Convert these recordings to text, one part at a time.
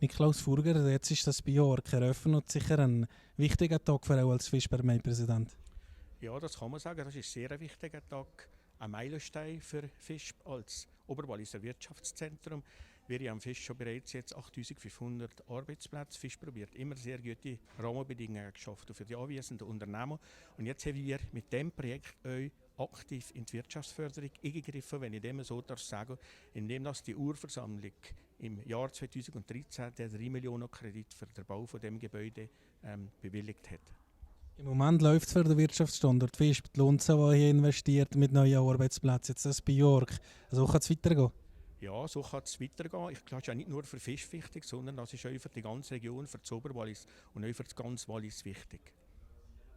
Niklaus Furger, jetzt ist das Bioark eröffnet und sicher ein wichtiger Tag für auch als Fischbergmei-Präsident. Ja, das kann man sagen. Das ist sehr ein wichtiger Tag, ein Meilenstein für Fischb als Oberwalliser Wirtschaftszentrum. Wir haben Fisch schon bereits jetzt 8500 Arbeitsplätze. Fisch probiert immer sehr gute Rahmenbedingungen geschaffen für die anwesenden Unternehmen. Und jetzt haben wir mit dem Projekt euch aktiv in die Wirtschaftsförderung eingegriffen, wenn ich dem so sagen darf, indem das die Urversammlung im Jahr 2013 den 3 Millionen Kredit für den Bau von dem Gebäude bewilligt hat. Im Moment läuft es für den Wirtschaftsstandort Visp. Die Lunza, die hier investiert mit neuen Arbeitsplätzen, jetzt das Bioark. So kann es weitergehen. Ja, so kann es weitergehen. Ich glaube, es ist ja nicht nur für Fisch wichtig, sondern das ist auch für die ganze Region, für das Oberwallis und auch für das ganze Wallis wichtig.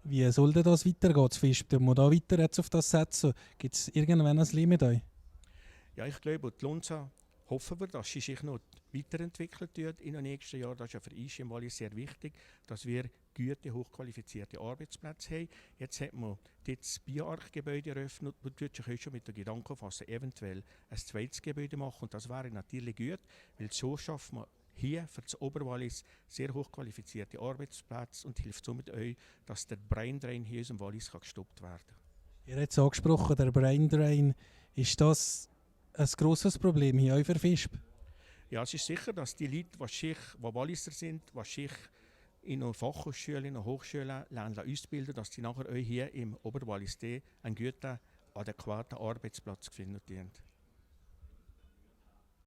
Wie soll denn das weitergehen zu Visp? Tun wir da weiter jetzt auf das setzen? Gibt es irgendwann ein Limit euch? Ja, ich glaube, die Lunza hoffen wir, dass sie sich noch weiterentwickelt wird in den nächsten Jahren. Das ist ja für uns im Wallis sehr wichtig, dass wir gute, hochqualifizierte Arbeitsplätze haben. Jetzt hat man das Bioark-Gebäude eröffnet und tut sich heute schon mit dem Gedanken fassen, eventuell ein zweites Gebäude machen. Und das wäre natürlich gut, weil so schafft man hier für das Oberwallis sehr hochqualifizierte Arbeitsplätze und hilft somit euch, dass der Braindrain hier in unserem Wallis gestoppt werden kann. Ihr habt es angesprochen, der Brain Drain. Ist das ein grosses Problem hier auch für Visp? Ja, es ist sicher, dass die Leute, die Walliser sind, die sich in einer Fachhochschule, in einer Hochschule ausbilden, dass die nachher auch hier im Oberwallis einen guten, adäquaten Arbeitsplatz finden.